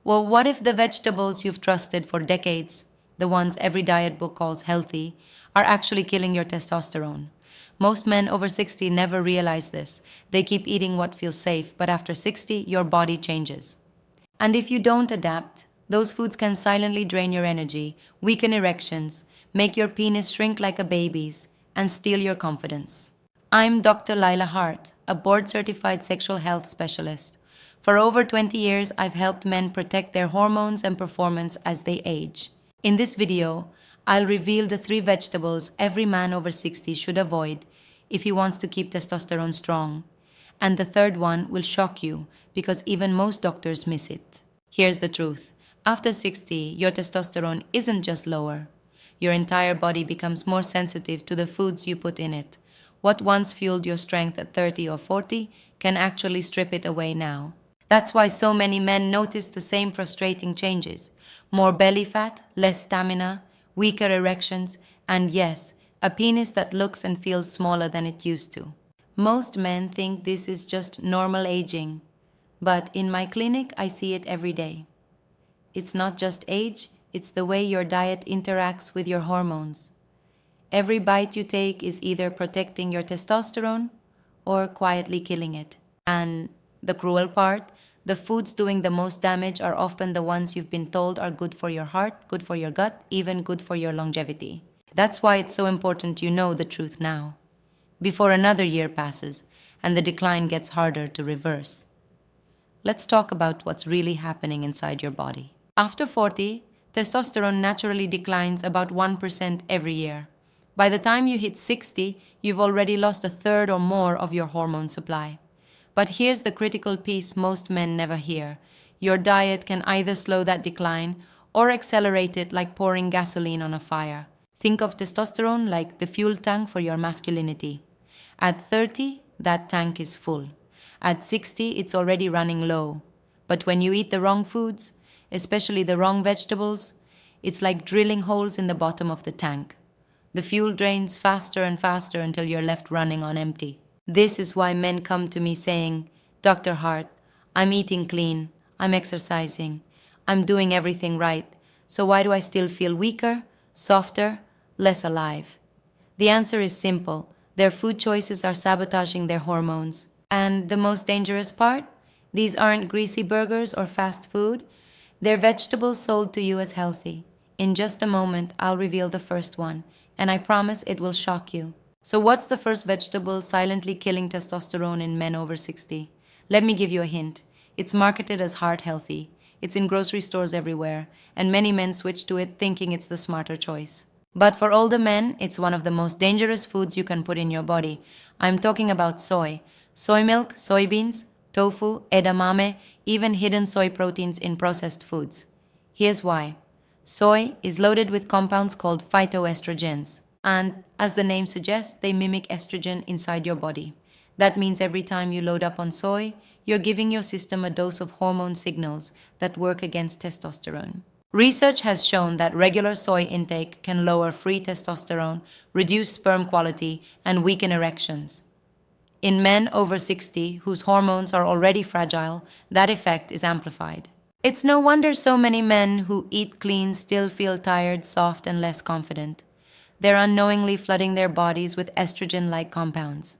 Well, what if the vegetables you've trusted for decades, the ones every diet book calls healthy, are actually killing your testosterone? Most men over 60 never realize this. They keep eating what feels safe, but after 60, your body changes. And if you don't adapt, those foods can silently drain your energy, weaken erections, make your penis shrink like a baby's, and steal your confidence. I'm Dr. Lila Hart, a board certified sexual health specialist. For over 20 years, I've helped men protect their hormones and performance as they age. In this video, I'll reveal the 3 vegetables every man over 60 should avoid if he wants to keep testosterone strong. And the third one will shock you because even most doctors miss it. Here's the truth. After 60, your testosterone isn't just lower. Your entire body becomes more sensitive to the foods you put in it. What once fueled your strength at 30 or 40 can actually strip it away now. That's why so many men notice the same frustrating changes. More belly fat, less stamina, weaker erections, and yes, a penis that looks and feels smaller than it used to. Most men think this is just normal aging, but in my clinic, I see it every day. It's not just age, it's the way your diet interacts with your hormones. Every bite you take is either protecting your testosterone or quietly killing it. And the cruel part, the foods doing the most damage are often the ones you've been told are good for your heart, good for your gut, even good for your longevity. That's why it's so important you know the truth now, before another year passes and the decline gets harder to reverse. Let's talk about what's really happening inside your body. After 40, testosterone naturally declines about 1% every year. By the time you hit 60, you've already lost a third or more of your hormone supply. But here's the critical piece most men never hear. Your diet can either slow that decline or accelerate it like pouring gasoline on a fire. Think of testosterone like the fuel tank for your masculinity. At 30, that tank is full. At 60, it's already running low. But when you eat the wrong foods, especially the wrong vegetables, it's like drilling holes in the bottom of the tank. The fuel drains faster and faster until you're left running on empty. This is why men come to me saying, Dr. Hart, I'm eating clean, I'm exercising, I'm doing everything right, so why do I still feel weaker, softer, less alive? The answer is simple. Their food choices are sabotaging their hormones. And the most dangerous part? These aren't greasy burgers or fast food. They're vegetables sold to you as healthy. In just a moment, I'll reveal the first one, and I promise it will shock you. So what's the first vegetable silently killing testosterone in men over 60? Let me give you a hint. It's marketed as heart healthy. It's in grocery stores everywhere, and many men switch to it thinking it's the smarter choice. But for older men, it's one of the most dangerous foods you can put in your body. I'm talking about soy. Soy milk, soybeans, tofu, edamame, even hidden soy proteins in processed foods. Here's why. Soy is loaded with compounds called phytoestrogens. And as the name suggests, they mimic estrogen inside your body. That means every time you load up on soy, you're giving your system a dose of hormone signals that work against testosterone. Research has shown that regular soy intake can lower free testosterone, reduce sperm quality, and weaken erections. In men over 60, whose hormones are already fragile, that effect is amplified. It's no wonder so many men who eat clean still feel tired, soft, and less confident. They're unknowingly flooding their bodies with estrogen-like compounds.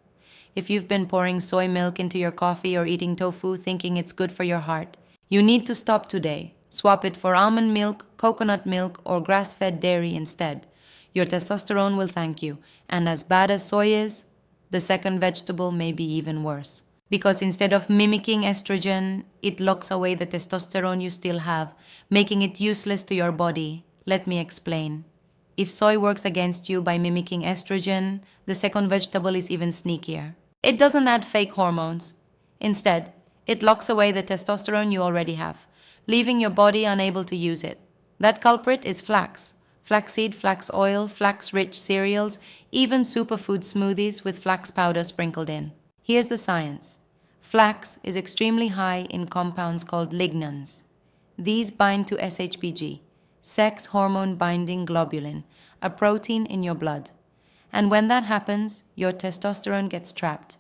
If you've been pouring soy milk into your coffee or eating tofu thinking it's good for your heart, you need to stop today. Swap it for almond milk, coconut milk, or grass-fed dairy instead. Your testosterone will thank you, and as bad as soy is, the second vegetable may be even worse. Because instead of mimicking estrogen, it locks away the testosterone you still have, making it useless to your body. Let me explain. If soy works against you by mimicking estrogen, the second vegetable is even sneakier. It doesn't add fake hormones. Instead, it locks away the testosterone you already have, leaving your body unable to use it. That culprit is flax. Flaxseed, flax oil, flax-rich cereals, even superfood smoothies with flax powder sprinkled in. Here's the science. Flax is extremely high in compounds called lignans. These bind to SHBG, sex hormone binding globulin, a protein in your blood. And when that happens, your testosterone gets trapped.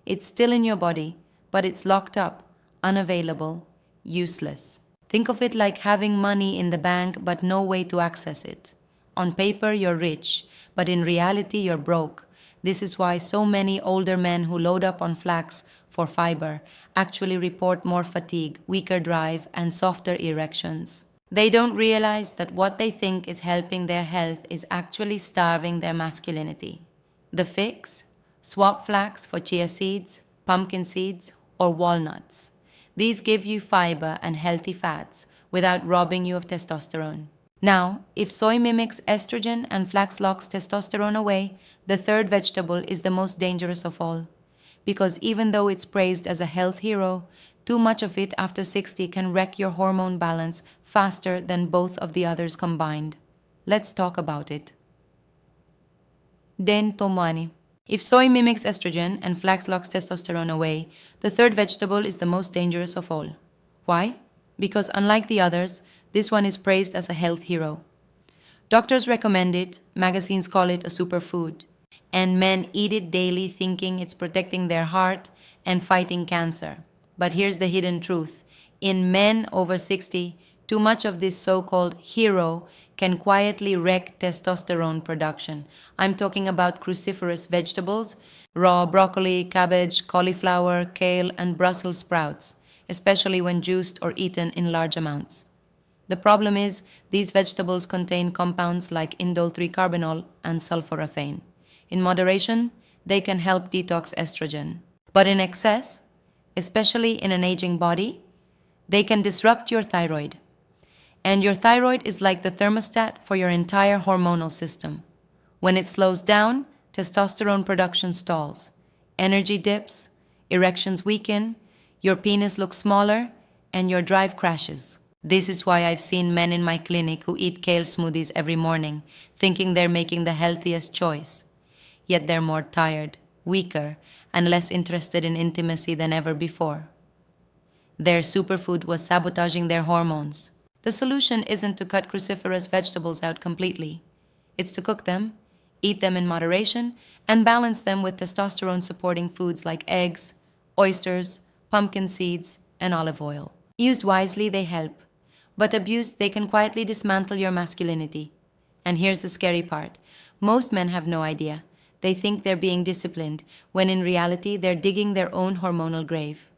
It's still in your body, but it's locked up, unavailable, useless. Think of it like having money in the bank but no way to access it. On paper, you're rich, but in reality, you're broke. This is why so many older men who load up on flax for fiber actually report more fatigue, weaker drive, and softer erections. They don't realize that what they think is helping their health is actually starving their masculinity. The fix? Swap flax for chia seeds, pumpkin seeds, or walnuts. These give you fiber and healthy fats without robbing you of testosterone. Now, if soy mimics estrogen and flax locks testosterone away, the third vegetable is the most dangerous of all. Because even though it's praised as a health hero, too much of it after 60 can wreck your hormone balance faster than both of the others combined. Let's talk about it. Den tomani. If soy mimics estrogen and flax locks testosterone away, the third vegetable is the most dangerous of all. Why? Because unlike the others, this one is praised as a health hero. Doctors recommend it, magazines call it a superfood, and men eat it daily thinking it's protecting their heart and fighting cancer. But here's the hidden truth. In men over 60, too much of this so-called hero can quietly wreck testosterone production. I'm talking about cruciferous vegetables, raw broccoli, cabbage, cauliflower, kale, and Brussels sprouts, especially when juiced or eaten in large amounts. The problem is, these vegetables contain compounds like indole-3-carbinol and sulforaphane. In moderation, they can help detox estrogen. But in excess, especially in an aging body, they can disrupt your thyroid. And your thyroid is like the thermostat for your entire hormonal system. When it slows down, testosterone production stalls. Energy dips, erections weaken, your penis looks smaller, and your drive crashes. This is why I've seen men in my clinic who eat kale smoothies every morning, thinking they're making the healthiest choice. Yet they're more tired, weaker, and less interested in intimacy than ever before. Their superfood was sabotaging their hormones. The solution isn't to cut cruciferous vegetables out completely. It's to cook them, eat them in moderation, and balance them with testosterone-supporting foods like eggs, oysters, pumpkin seeds, and olive oil. Used wisely, they help. But abused, they can quietly dismantle your masculinity. And here's the scary part. Most men have no idea. They think they're being disciplined, when in reality, they're digging their own hormonal grave.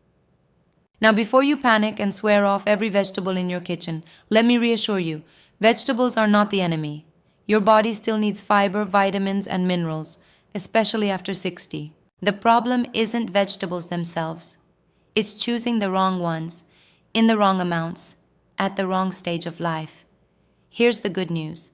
Now, before you panic and swear off every vegetable in your kitchen, let me reassure you, vegetables are not the enemy. Your body still needs fiber, vitamins, and minerals, especially after 60. The problem isn't vegetables themselves. It's choosing the wrong ones, in the wrong amounts, at the wrong stage of life. Here's the good news.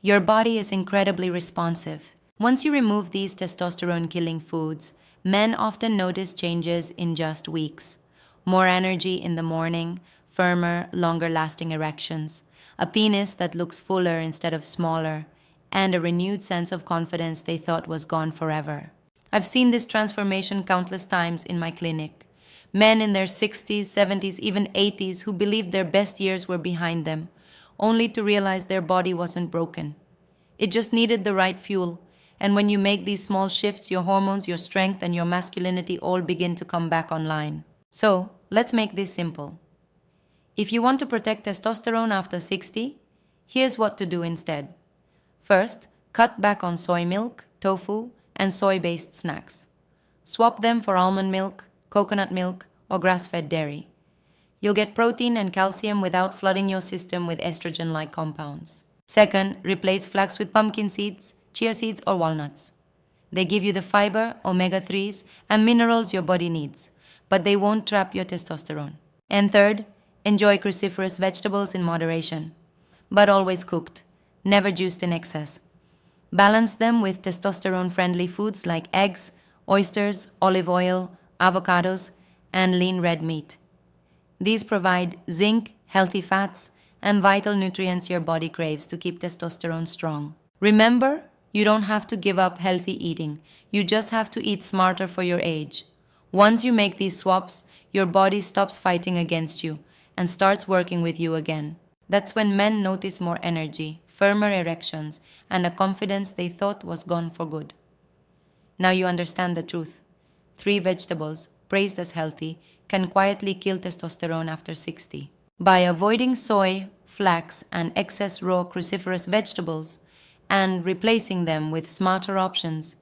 Your body is incredibly responsive. Once you remove these testosterone-killing foods, men often notice changes in just weeks. More energy in the morning, firmer, longer-lasting erections, a penis that looks fuller instead of smaller, and a renewed sense of confidence they thought was gone forever. I've seen this transformation countless times in my clinic. Men in their 60s, 70s, even 80s who believed their best years were behind them, only to realize their body wasn't broken. It just needed the right fuel, and when you make these small shifts, your hormones, your strength, and your masculinity all begin to come back online. So, let's make this simple. If you want to protect testosterone after 60, here's what to do instead. First, cut back on soy milk, tofu, and soy-based snacks. Swap them for almond milk, coconut milk, or grass-fed dairy. You'll get protein and calcium without flooding your system with estrogen-like compounds. Second, replace flax with pumpkin seeds, chia seeds, or walnuts. They give you the fiber, omega-3s, and minerals your body needs, but they won't trap your testosterone. And third, enjoy cruciferous vegetables in moderation, but always cooked, never juiced in excess. Balance them with testosterone-friendly foods like eggs, oysters, olive oil, avocados, and lean red meat. These provide zinc, healthy fats, and vital nutrients your body craves to keep testosterone strong. Remember, you don't have to give up healthy eating. You just have to eat smarter for your age. Once you make these swaps, your body stops fighting against you and starts working with you again. That's when men notice more energy, firmer erections, and a confidence they thought was gone for good. Now you understand the truth. 3 vegetables, praised as healthy, can quietly kill testosterone after 60. By avoiding soy, flax, and excess raw cruciferous vegetables and replacing them with smarter options,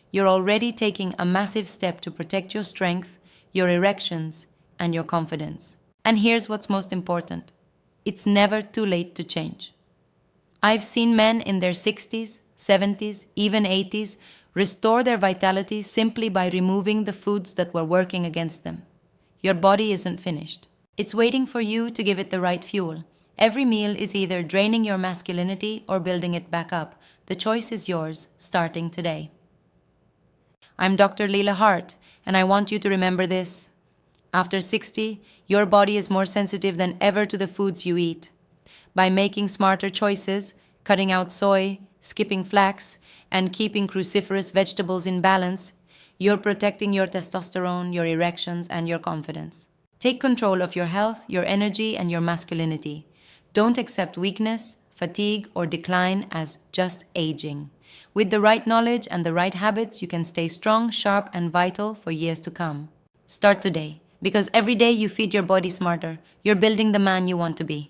you're already taking a massive step to protect your strength, your erections, and your confidence. And here's what's most important: it's never too late to change. I've seen men in their 60s, 70s, even 80s restore their vitality simply by removing the foods that were working against them. Your body isn't finished. It's waiting for you to give it the right fuel. Every meal is either draining your masculinity or building it back up. The choice is yours, starting today. I'm Dr. Leela Hart, and I want you to remember this. After 60, your body is more sensitive than ever to the foods you eat. By making smarter choices, cutting out soy, skipping flax, and keeping cruciferous vegetables in balance, you're protecting your testosterone, your erections, and your confidence. Take control of your health, your energy, and your masculinity. Don't accept weakness, fatigue, or decline as just aging. With the right knowledge and the right habits, you can stay strong, sharp, and vital for years to come. Start today, because every day you feed your body smarter, you're building the man you want to be.